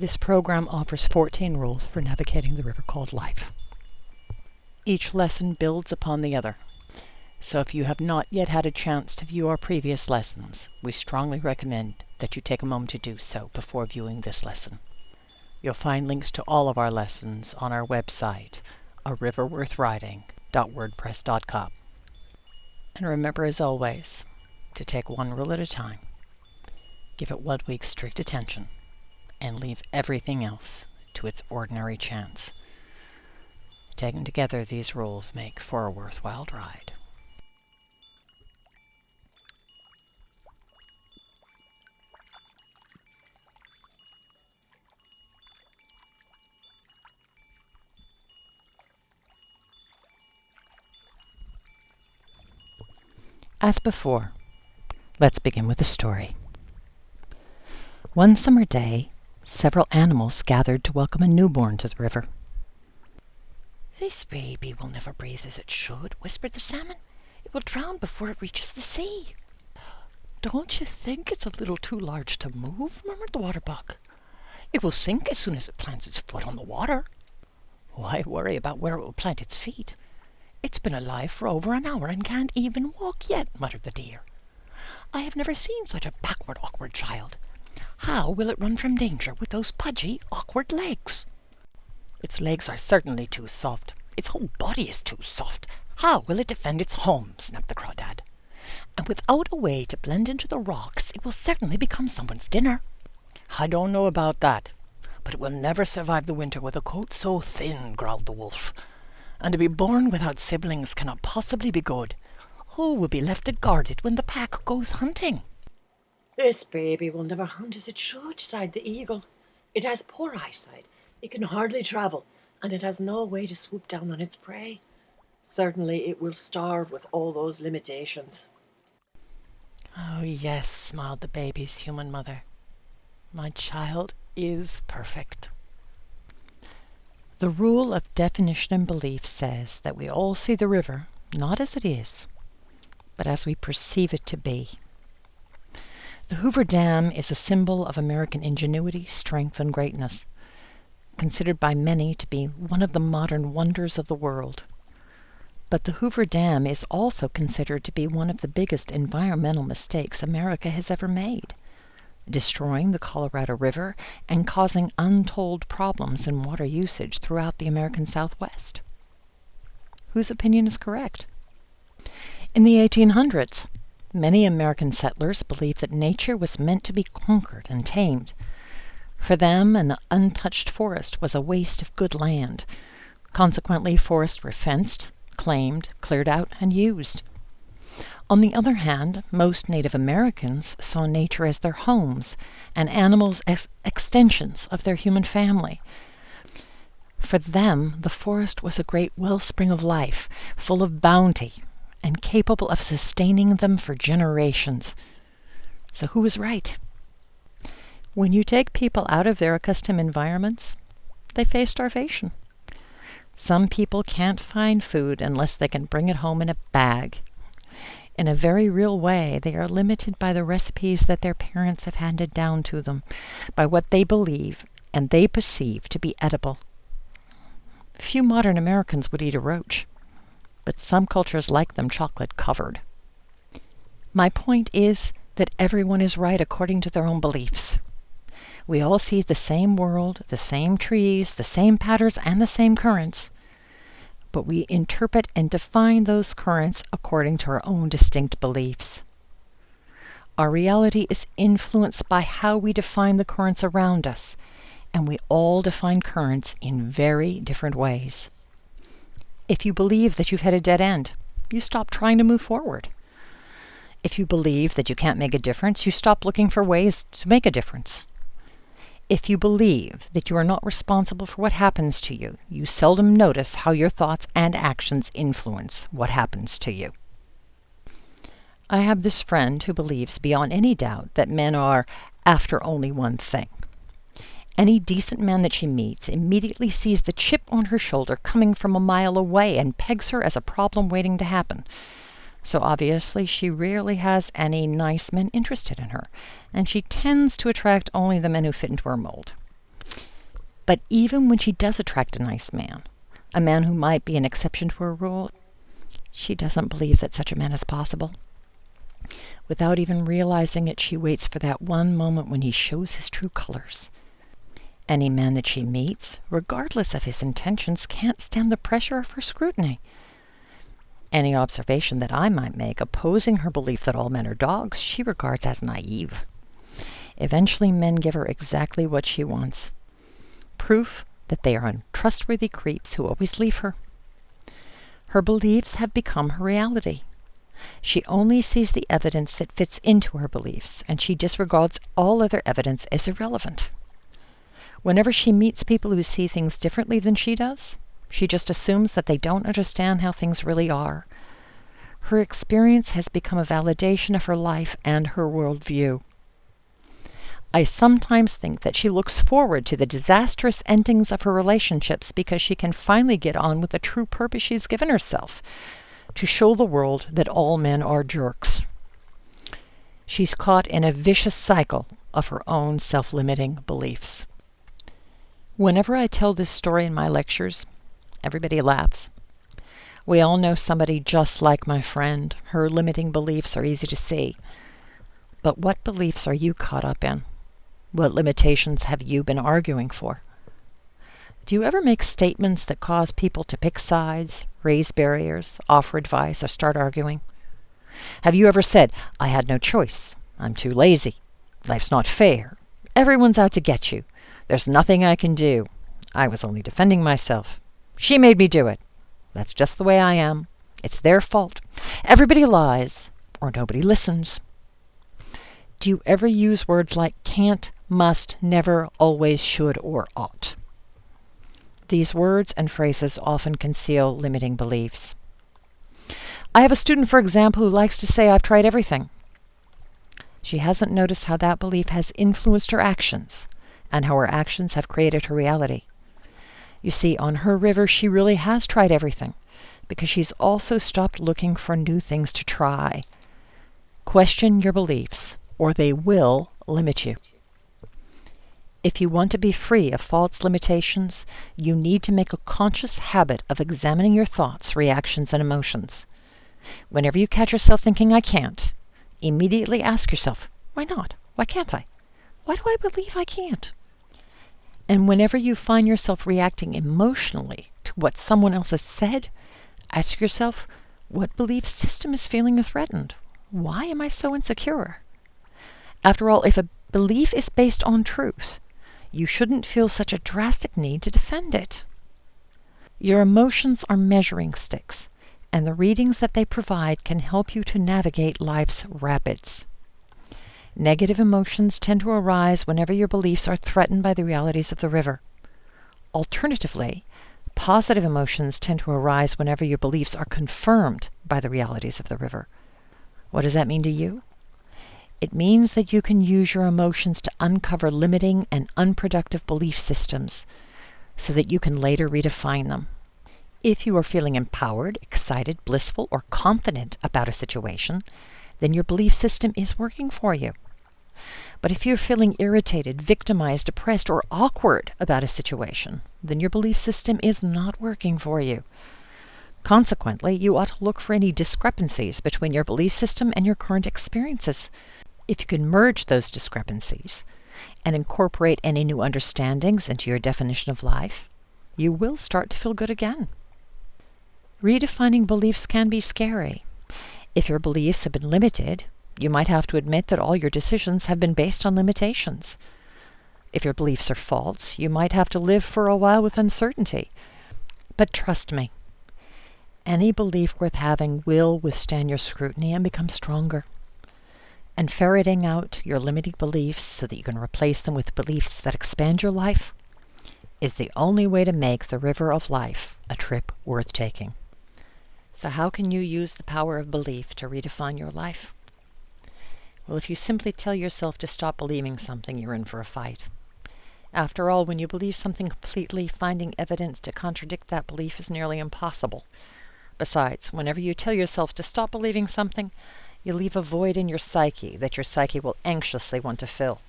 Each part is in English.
This program offers 14 rules for navigating the river called life. Each lesson builds upon the other. So if you have not yet had a chance to view our previous lessons, we strongly recommend that you take a moment to do so before viewing this lesson. You'll find links to all of our lessons on our website, ariverworthriding.wordpress.com. And remember, as always, to take one rule at a time, give it 1 week's strict attention, and leave everything else to its ordinary chance. Taken together, these rules make for a worthwhile ride. As before, let's begin with a story. One summer day, several animals gathered to welcome a newborn to the river. "This baby will never breathe as it should," whispered the salmon. "It will drown before it reaches the sea." "Don't you think it's a little too large to move?" murmured the water bug. "It will sink as soon as it plants its foot on the water." "Why worry about where it will plant its feet? It's been alive for over an hour and can't even walk yet," muttered the deer. "I have never seen such a backward, awkward child. How will it run from danger with those pudgy, awkward legs?" "Its legs are certainly too soft. Its whole body is too soft. How will it defend its home?" snapped the crawdad. "And without a way to blend into the rocks, it will certainly become someone's dinner." "I don't know about that, but it will never survive the winter with a coat so thin," growled the wolf. "And to be born without siblings cannot possibly be good. Who will be left to guard it when the pack goes hunting?" "This baby will never hunt as it should," sighed the eagle. "It has poor eyesight, it can hardly travel, and it has no way to swoop down on its prey. Certainly it will starve with all those limitations." "Oh yes," smiled the baby's human mother. "My child is perfect." The rule of definition and belief says that we all see the river not as it is, but as we perceive it to be. The Hoover Dam is a symbol of American ingenuity, strength, and greatness, considered by many to be one of the modern wonders of the world. But the Hoover Dam is also considered to be one of the biggest environmental mistakes America has ever made, destroying the Colorado River and causing untold problems in water usage throughout the American Southwest. Whose opinion is correct? In the 1800s, many American settlers believed that nature was meant to be conquered and tamed. For them, an untouched forest was a waste of good land. Consequently, forests were fenced, claimed, cleared out, and used. On the other hand, most Native Americans saw nature as their homes and animals as extensions of their human family. For them, the forest was a great wellspring of life, full of bounty, and capable of sustaining them for generations. So who was right? When you take people out of their accustomed environments, they face starvation. Some people can't find food unless they can bring it home in a bag. In a very real way, they are limited by the recipes that their parents have handed down to them, by what they believe and they perceive to be edible. Few modern Americans would eat a roach, but some cultures like them chocolate covered. My point is that everyone is right according to their own beliefs. We all see the same world, the same trees, the same patterns, and the same currents. But we interpret and define those currents according to our own distinct beliefs. Our reality is influenced by how we define the currents around us, and we all define currents in very different ways. If you believe that you've hit a dead end, you stop trying to move forward. If you believe that you can't make a difference, you stop looking for ways to make a difference. If you believe that you are not responsible for what happens to you, you seldom notice how your thoughts and actions influence what happens to you. I have this friend who believes beyond any doubt that men are after only one thing. Any decent man that she meets immediately sees the chip on her shoulder coming from a mile away and pegs her as a problem waiting to happen. So obviously she rarely has any nice men interested in her, and she tends to attract only the men who fit into her mold. But even when she does attract a nice man, a man who might be an exception to her rule, she doesn't believe that such a man is possible. Without even realizing it, she waits for that one moment when he shows his true colors. Any man that she meets, regardless of his intentions, can't stand the pressure of her scrutiny. Any observation that I might make opposing her belief that all men are dogs, she regards as naive. Eventually, men give her exactly what she wants. Proof that they are untrustworthy creeps who always leave her. Her beliefs have become her reality. She only sees the evidence that fits into her beliefs, and she disregards all other evidence as irrelevant. Whenever she meets people who see things differently than she does, she just assumes that they don't understand how things really are. Her experience has become a validation of her life and her worldview. I sometimes think that she looks forward to the disastrous endings of her relationships because she can finally get on with the true purpose she's given herself, to show the world that all men are jerks. She's caught in a vicious cycle of her own self-limiting beliefs. Whenever I tell this story in my lectures, everybody laughs. We all know somebody just like my friend. Her limiting beliefs are easy to see. But what beliefs are you caught up in? What limitations have you been arguing for? Do you ever make statements that cause people to pick sides, raise barriers, offer advice, or start arguing? Have you ever said, "I had no choice. I'm too lazy. Life's not fair. Everyone's out to get you. There's nothing I can do. I was only defending myself. She made me do it. That's just the way I am. It's their fault. Everybody lies, or nobody listens." Do you ever use words like can't, must, never, always, should, or ought? These words and phrases often conceal limiting beliefs. I have a student, for example, who likes to say, "I've tried everything." She hasn't noticed how that belief has influenced her actions, and how her actions have created her reality. You see, on her river, she really has tried everything, because she's also stopped looking for new things to try. Question your beliefs, or they will limit you. If you want to be free of false limitations, you need to make a conscious habit of examining your thoughts, reactions, and emotions. Whenever you catch yourself thinking, "I can't," immediately ask yourself, "Why not? Why can't I? Why do I believe I can't?" And whenever you find yourself reacting emotionally to what someone else has said, ask yourself, what belief system is feeling threatened? Why am I so insecure? After all, if a belief is based on truth, you shouldn't feel such a drastic need to defend it. Your emotions are measuring sticks, and the readings that they provide can help you to navigate life's rapids. Negative emotions tend to arise whenever your beliefs are threatened by the realities of the river. Alternatively, positive emotions tend to arise whenever your beliefs are confirmed by the realities of the river. What does that mean to you? It means that you can use your emotions to uncover limiting and unproductive belief systems so that you can later redefine them. If you are feeling empowered, excited, blissful, or confident about a situation, then your belief system is working for you. But if you're feeling irritated, victimized, depressed, or awkward about a situation, then your belief system is not working for you. Consequently, you ought to look for any discrepancies between your belief system and your current experiences. If you can merge those discrepancies and incorporate any new understandings into your definition of life, you will start to feel good again. Redefining beliefs can be scary. If your beliefs have been limited, you might have to admit that all your decisions have been based on limitations. If your beliefs are false, you might have to live for a while with uncertainty. But trust me, any belief worth having will withstand your scrutiny and become stronger. And ferreting out your limiting beliefs so that you can replace them with beliefs that expand your life is the only way to make the river of life a trip worth taking. So how can you use the power of belief to redefine your life? Well, if you simply tell yourself to stop believing something, you're in for a fight. After all, when you believe something completely, finding evidence to contradict that belief is nearly impossible. Besides, whenever you tell yourself to stop believing something, you leave a void in your psyche that your psyche will anxiously want to fill.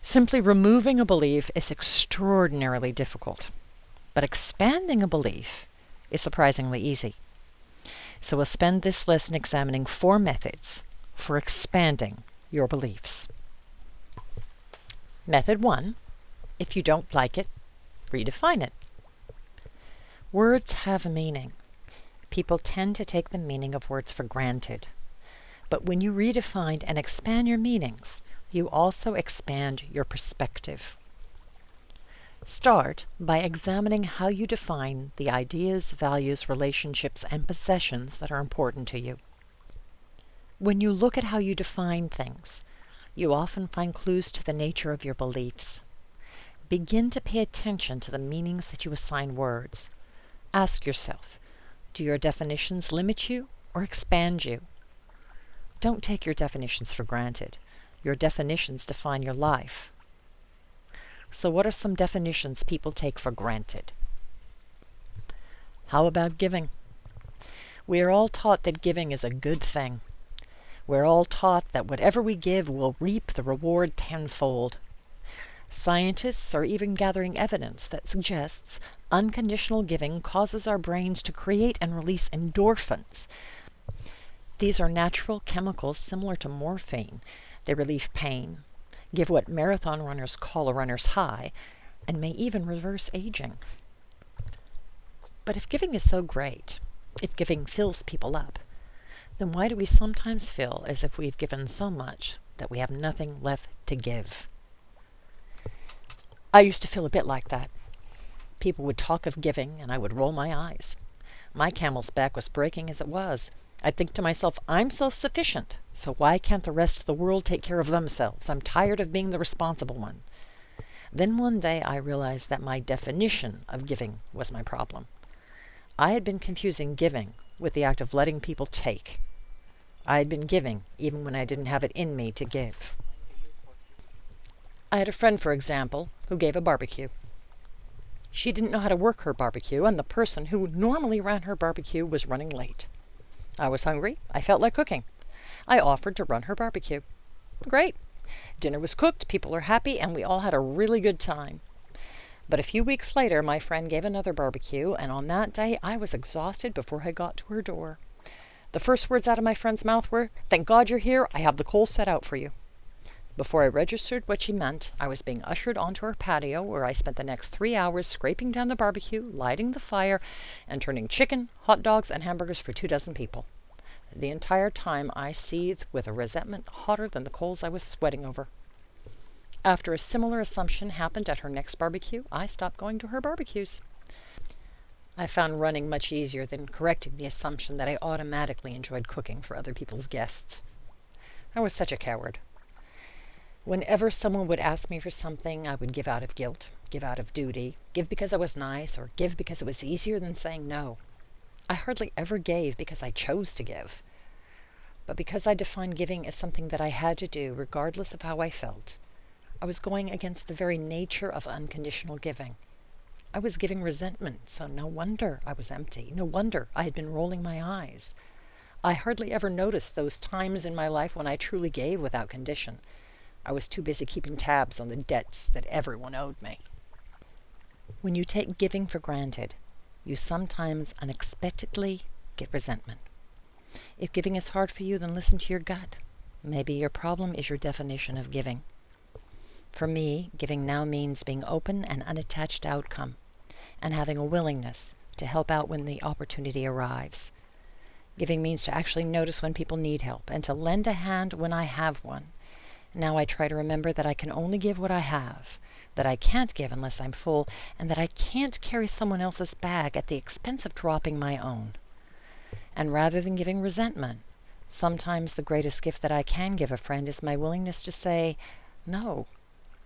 Simply removing a belief is extraordinarily difficult, but expanding a belief is surprisingly easy. So we'll spend this lesson examining 4 methods for expanding your beliefs. Method 1, if you don't like it, redefine it. Words have meaning. People tend to take the meaning of words for granted. But when you redefine and expand your meanings, you also expand your perspective. Start by examining how you define the ideas, values, relationships, and possessions that are important to you. When you look at how you define things, you often find clues to the nature of your beliefs. Begin to pay attention to the meanings that you assign words. Ask yourself, do your definitions limit you or expand you? Don't take your definitions for granted. Your definitions define your life. So what are some definitions people take for granted? How about giving? We are all taught that giving is a good thing. We're all taught that whatever we give will reap the reward tenfold. Scientists are even gathering evidence that suggests unconditional giving causes our brains to create and release endorphins. These are natural chemicals similar to morphine. They relieve pain, give what marathon runners call a runner's high, and may even reverse aging. But if giving is so great, if giving fills people up, then why do we sometimes feel as if we've given so much that we have nothing left to give? I used to feel a bit like that. People would talk of giving, and I would roll my eyes. My camel's back was breaking as it was. I'd think to myself, I'm self-sufficient, so why can't the rest of the world take care of themselves? I'm tired of being the responsible one. Then one day I realized that my definition of giving was my problem. I had been confusing giving with the act of letting people take. I had been giving even when I didn't have it in me to give. I had a friend, for example, who gave a barbecue. She didn't know how to work her barbecue, and the person who normally ran her barbecue was running late. I was hungry. I felt like cooking. I offered to run her barbecue. Great. Dinner was cooked, people are happy, and we all had a really good time. But a few weeks later, my friend gave another barbecue, and on that day I was exhausted before I got to her door. The first words out of my friend's mouth were, "Thank God you're here. I have the coals set out for you." Before I registered what she meant, I was being ushered onto her patio, where I spent the next 3 hours scraping down the barbecue, lighting the fire, and turning chicken, hot dogs, and hamburgers for 24 people. The entire time I seethed with a resentment hotter than the coals I was sweating over. After a similar assumption happened at her next barbecue, I stopped going to her barbecues. I found running much easier than correcting the assumption that I automatically enjoyed cooking for other people's guests. I was such a coward. Whenever someone would ask me for something, I would give out of guilt, give out of duty, give because I was nice, or give because it was easier than saying no. I hardly ever gave because I chose to give, but because I defined giving as something that I had to do regardless of how I felt. I was going against the very nature of unconditional giving. I was giving resentment, so no wonder I was empty. No wonder I had been rolling my eyes. I hardly ever noticed those times in my life when I truly gave without condition. I was too busy keeping tabs on the debts that everyone owed me. When you take giving for granted, you sometimes unexpectedly get resentment. If giving is hard for you, then listen to your gut. Maybe your problem is your definition of giving. For me, giving now means being open and unattached to outcome, and having a willingness to help out when the opportunity arrives. Giving means to actually notice when people need help, and to lend a hand when I have one. Now I try to remember that I can only give what I have, that I can't give unless I'm full, and that I can't carry someone else's bag at the expense of dropping my own. And rather than giving resentment, sometimes the greatest gift that I can give a friend is my willingness to say, "No,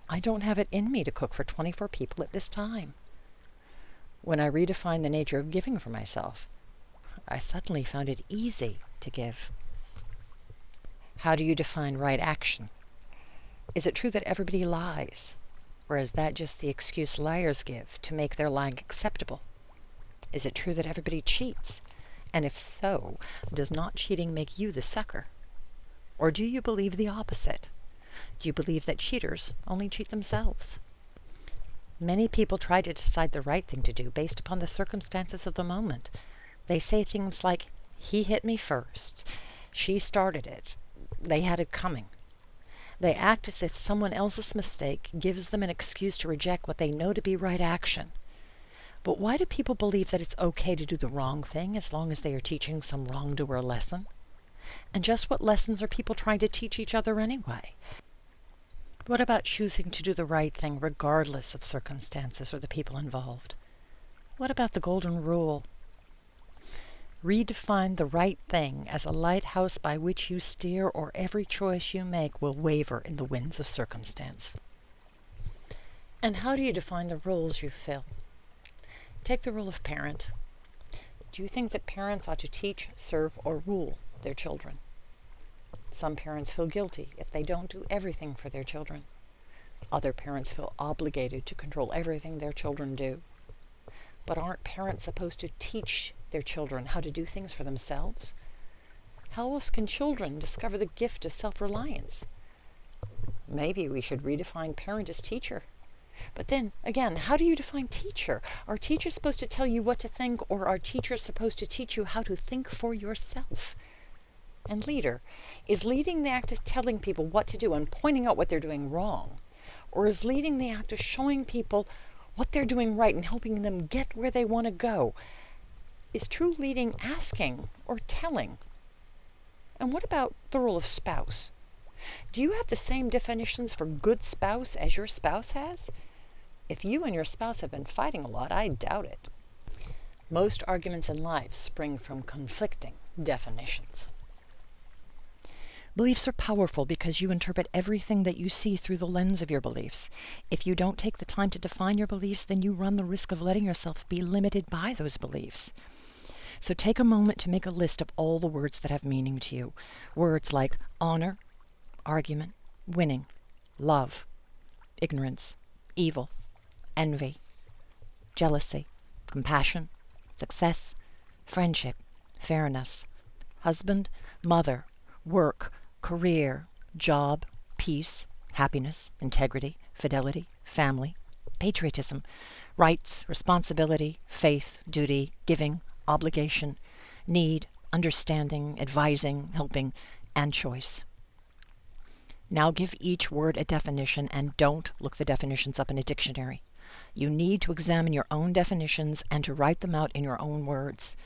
I don't have it in me to cook for 24 people at this time." When I redefined the nature of giving for myself, I suddenly found it easy to give. How do you define right action? Is it true that everybody lies? Or is that just the excuse liars give to make their lying acceptable? Is it true that everybody cheats? And if so, does not cheating make you the sucker? Or do you believe the opposite? Do you believe that cheaters only cheat themselves? Many people try to decide the right thing to do based upon the circumstances of the moment. They say things like, he hit me first, she started it, they had it coming. They act as if someone else's mistake gives them an excuse to reject what they know to be right action. But why do people believe that it's okay to do the wrong thing as long as they are teaching some wrongdoer a lesson? And just what lessons are people trying to teach each other anyway? What about choosing to do the right thing regardless of circumstances or the people involved? What about the golden rule? Redefine the right thing as a lighthouse by which you steer, or every choice you make will waver in the winds of circumstance. And how do you define the roles you fill? Take the role of parent. Do you think that parents ought to teach, serve, or rule their children? Some parents feel guilty if they don't do everything for their children. Other parents feel obligated to control everything their children do. But aren't parents supposed to teach their children how to do things for themselves? How else can children discover the gift of self-reliance? Maybe we should redefine parent as teacher. But then, again, how do you define teacher? Are teachers supposed to tell you what to think, or are teachers supposed to teach you how to think for yourself? And leader, is leading the act of telling people what to do and pointing out what they're doing wrong? Or is leading the act of showing people what they're doing right and helping them get where they want to go? Is true leading asking or telling? And what about the role of spouse? Do you have the same definitions for good spouse as your spouse has? If you and your spouse have been fighting a lot, I doubt it. Most arguments in life spring from conflicting definitions. Beliefs are powerful because you interpret everything that you see through the lens of your beliefs. If you don't take the time to define your beliefs, then you run the risk of letting yourself be limited by those beliefs. So take a moment to make a list of all the words that have meaning to you. Words like honor, argument, winning, love, ignorance, evil, envy, jealousy, compassion, success, friendship, fairness, husband, mother, work, career, job, peace, happiness, integrity, fidelity, family, patriotism, rights, responsibility, faith, duty, giving, obligation, need, understanding, advising, helping, and choice. Now give each word a definition and don't look the definitions up in a dictionary. You need to examine your own definitions and to write them out in your own words.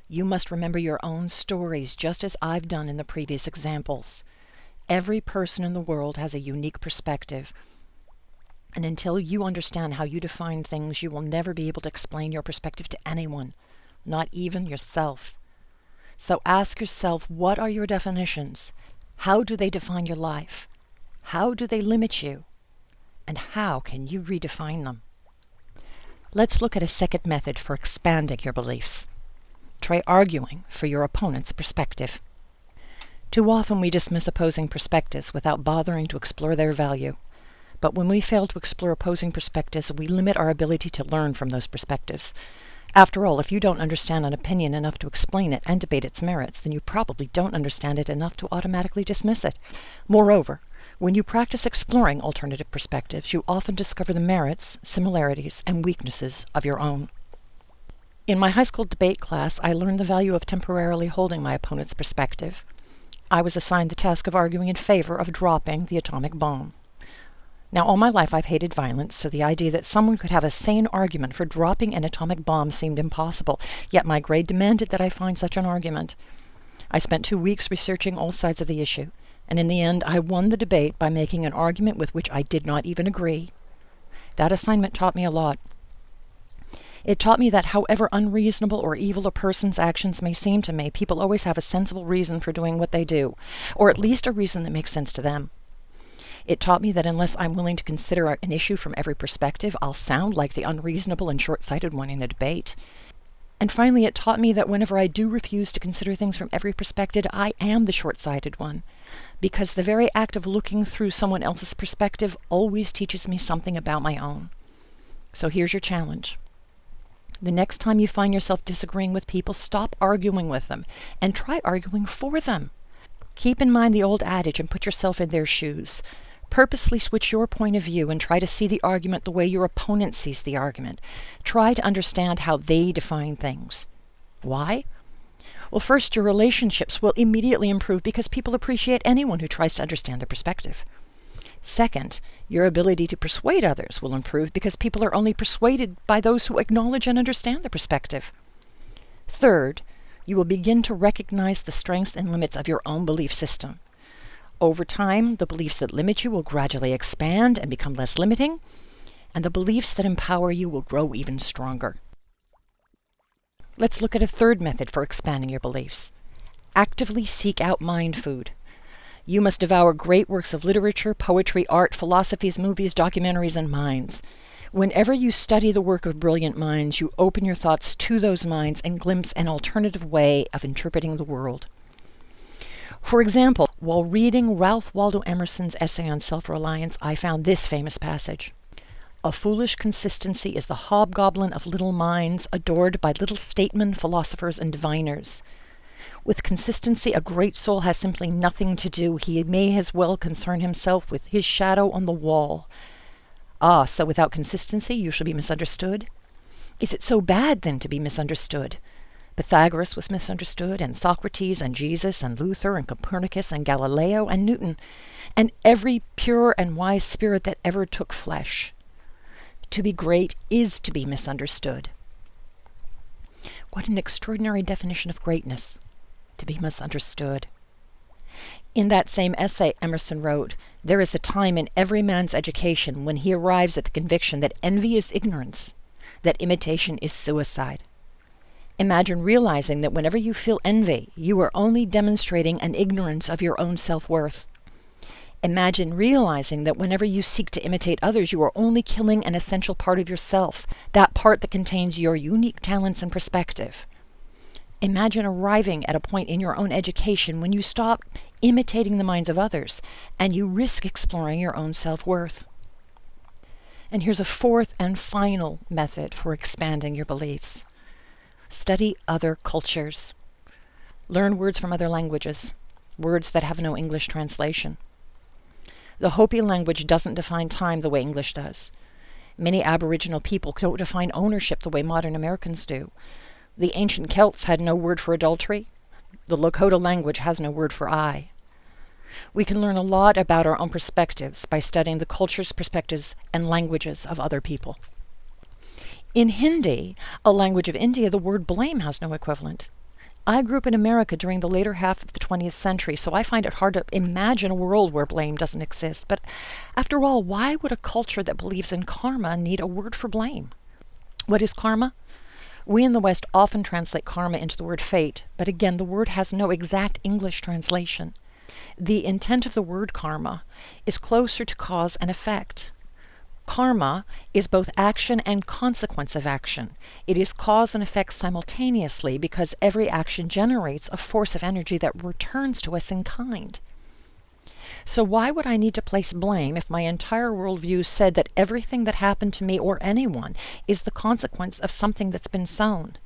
You must remember your own stories, just as I've done in the previous examples. Every person in the world has a unique perspective, and until you understand how you define things, you will never be able to explain your perspective to anyone, not even yourself. So ask yourself, what are your definitions? How do they define your life? How do they limit you? And how can you redefine them? Let's look at a second method for expanding your beliefs. Try arguing for your opponent's perspective. Too often we dismiss opposing perspectives without bothering to explore their value. But when we fail to explore opposing perspectives, we limit our ability to learn from those perspectives. After all, if you don't understand an opinion enough to explain it and debate its merits, then you probably don't understand it enough to automatically dismiss it. Moreover, when you practice exploring alternative perspectives, you often discover the merits, similarities, and weaknesses of your own. In my high school debate class, I learned the value of temporarily holding my opponent's perspective. I was assigned the task of arguing in favor of dropping the atomic bomb. Now, all my life I've hated violence, so the idea that someone could have a sane argument for dropping an atomic bomb seemed impossible, yet my grade demanded that I find such an argument. I spent 2 weeks researching all sides of the issue, and in the end I won the debate by making an argument with which I did not even agree. That assignment taught me a lot. It taught me that however unreasonable or evil a person's actions may seem to me, people always have a sensible reason for doing what they do, or at least a reason that makes sense to them. It taught me that unless I'm willing to consider an issue from every perspective, I'll sound like the unreasonable and short-sighted one in a debate. And finally, it taught me that whenever I do refuse to consider things from every perspective, I am the short-sighted one, because the very act of looking through someone else's perspective always teaches me something about my own. So here's your challenge. The next time you find yourself disagreeing with people, stop arguing with them and try arguing for them. Keep in mind the old adage and put yourself in their shoes. Purposely switch your point of view and try to see the argument the way your opponent sees the argument. Try to understand how they define things. Why? Well, first, your relationships will immediately improve because people appreciate anyone who tries to understand their perspective. Second, your ability to persuade others will improve because people are only persuaded by those who acknowledge and understand their perspective. Third, you will begin to recognize the strengths and limits of your own belief system. Over time, the beliefs that limit you will gradually expand and become less limiting, and the beliefs that empower you will grow even stronger. Let's look at a third method for expanding your beliefs. Actively seek out mind food. You must devour great works of literature, poetry, art, philosophies, movies, documentaries, and minds. Whenever you study the work of brilliant minds, you open your thoughts to those minds and glimpse an alternative way of interpreting the world. For example, while reading Ralph Waldo Emerson's essay on self-reliance, I found this famous passage. A foolish consistency is the hobgoblin of little minds, adored by little statesmen, philosophers, and diviners. With consistency, a great soul has simply nothing to do. He may as well concern himself with his shadow on the wall. Ah, so without consistency you shall be misunderstood? Is it so bad, then, to be misunderstood? Pythagoras was misunderstood, and Socrates, and Jesus, and Luther, and Copernicus, and Galileo, and Newton, and every pure and wise spirit that ever took flesh. To be great is to be misunderstood. What an extraordinary definition of greatness, to be misunderstood. In that same essay, Emerson wrote, "There is a time in every man's education when he arrives at the conviction that envy is ignorance, that imitation is suicide." Imagine realizing that whenever you feel envy, you are only demonstrating an ignorance of your own self-worth. Imagine realizing that whenever you seek to imitate others, you are only killing an essential part of yourself, that part that contains your unique talents and perspective. Imagine arriving at a point in your own education when you stop imitating the minds of others and you risk exploring your own self-worth. And here's a fourth and final method for expanding your beliefs. Study other cultures. Learn words from other languages, words that have no English translation. The Hopi language doesn't define time the way English does. Many Aboriginal people don't define ownership the way modern Americans do. The ancient Celts had no word for adultery. The Lakota language has no word for I. We can learn a lot about our own perspectives by studying the cultures, perspectives, and languages of other people. In Hindi, a language of India, the word blame has no equivalent. I grew up in America during the later half of the 20th century, so I find it hard to imagine a world where blame doesn't exist. But after all, why would a culture that believes in karma need a word for blame? What is karma? We in the West often translate karma into the word fate, but again, the word has no exact English translation. The intent of the word karma is closer to cause and effect. Karma is both action and consequence of action. It is cause and effect simultaneously because every action generates a force of energy that returns to us in kind. So why would I need to place blame if my entire worldview said that everything that happened to me or anyone is the consequence of something that's been sown?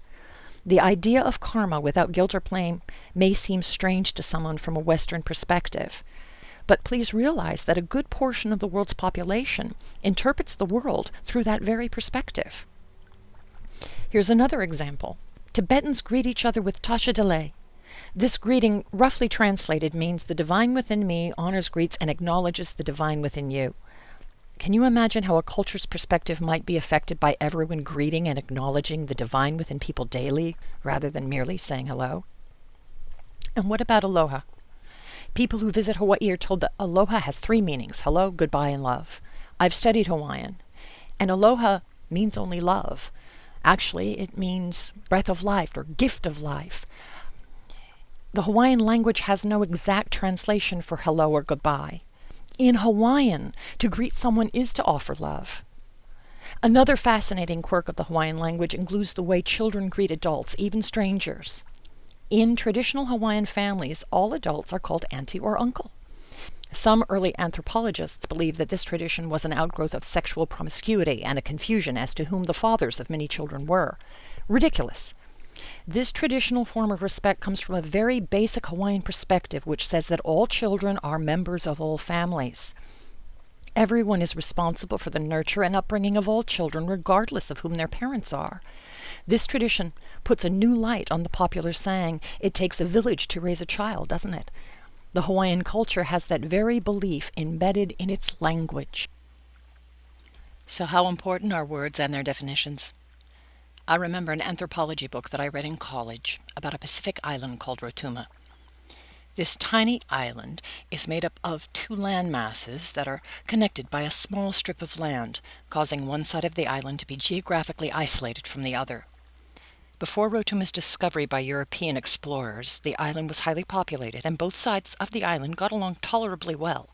The idea of karma without guilt or blame may seem strange to someone from a Western perspective. But please realize that a good portion of the world's population interprets the world through that very perspective. Here's another example. Tibetans greet each other with Tasha Delay. This greeting, roughly translated, means the divine within me honors, greets, and acknowledges the divine within you. Can you imagine how a culture's perspective might be affected by everyone greeting and acknowledging the divine within people daily, rather than merely saying hello? And what about aloha? People who visit Hawaii are told that aloha has three meanings: hello, goodbye, and love. I've studied Hawaiian, and aloha means only love. Actually, it means breath of life or gift of life. The Hawaiian language has no exact translation for hello or goodbye. In Hawaiian, to greet someone is to offer love. Another fascinating quirk of the Hawaiian language includes the way children greet adults, even strangers. In traditional Hawaiian families, all adults are called auntie or uncle. Some early anthropologists believe that this tradition was an outgrowth of sexual promiscuity and a confusion as to whom the fathers of many children were. Ridiculous. This traditional form of respect comes from a very basic Hawaiian perspective, which says that all children are members of all families. Everyone is responsible for the nurture and upbringing of all children, regardless of whom their parents are. This tradition puts a new light on the popular saying, "It takes a village to raise a child," doesn't it? The Hawaiian culture has that very belief embedded in its language. So how important are words and their definitions? I remember an anthropology book that I read in college about a Pacific island called Rotuma. This tiny island is made up of two land masses that are connected by a small strip of land, causing one side of the island to be geographically isolated from the other. Before Rotuma's discovery by European explorers, the island was highly populated, and both sides of the island got along tolerably well,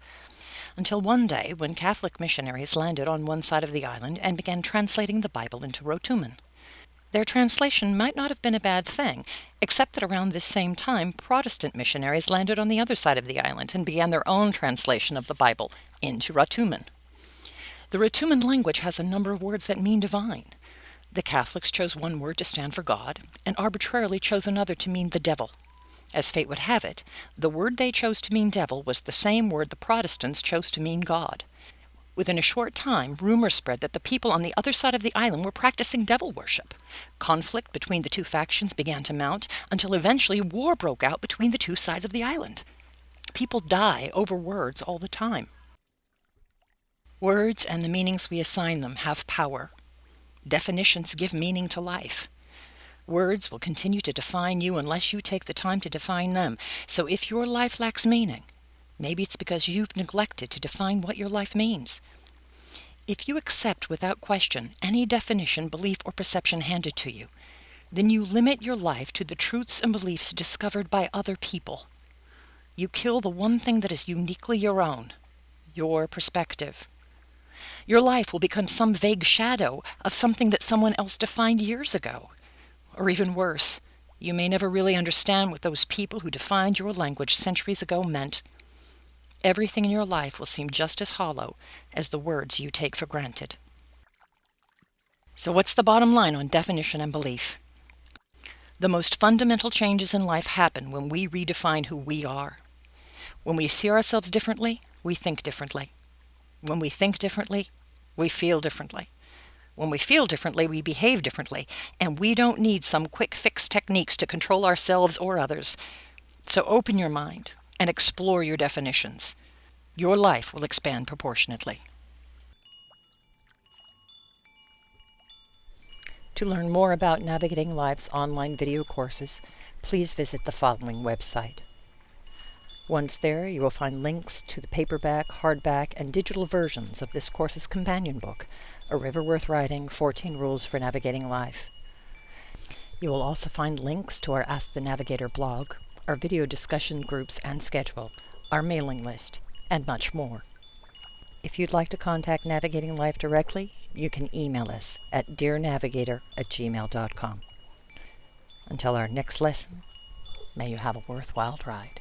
until one day when Catholic missionaries landed on one side of the island and began translating the Bible into Rotuman. Their translation might not have been a bad thing, except that around this same time, Protestant missionaries landed on the other side of the island and began their own translation of the Bible into Rotuman. The Rotuman language has a number of words that mean divine. The Catholics chose one word to stand for God, and arbitrarily chose another to mean the devil. As fate would have it, the word they chose to mean devil was the same word the Protestants chose to mean God. Within a short time, rumors spread that the people on the other side of the island were practicing devil worship. Conflict between the two factions began to mount, until eventually war broke out between the two sides of the island. People die over words all the time. Words and the meanings we assign them have power. Definitions give meaning to life. Words will continue to define you unless you take the time to define them. So if your life lacks meaning, maybe it's because you've neglected to define what your life means. If you accept without question any definition, belief, or perception handed to you, then you limit your life to the truths and beliefs discovered by other people. You kill the one thing that is uniquely your own, your perspective. Your life will become some vague shadow of something that someone else defined years ago. Or even worse, you may never really understand what those people who defined your language centuries ago meant. Everything in your life will seem just as hollow as the words you take for granted. So what's the bottom line on definition and belief? The most fundamental changes in life happen when we redefine who we are. When we see ourselves differently, we think differently. When we think differently, we feel differently. When we feel differently, we behave differently, and we don't need some quick fix techniques to control ourselves or others. So open your mind and explore your definitions. Your life will expand proportionately. To learn more about Navigating Life's online video courses, please visit the following website. Once there, you will find links to the paperback, hardback, and digital versions of this course's companion book, A River Worth Riding, 14 Rules for Navigating Life. You will also find links to our Ask the Navigator blog, our video discussion groups and schedule, our mailing list, and much more. If you'd like to contact Navigating Life directly, you can email us at dearnavigator@gmail.com. Until our next lesson, may you have a worthwhile ride.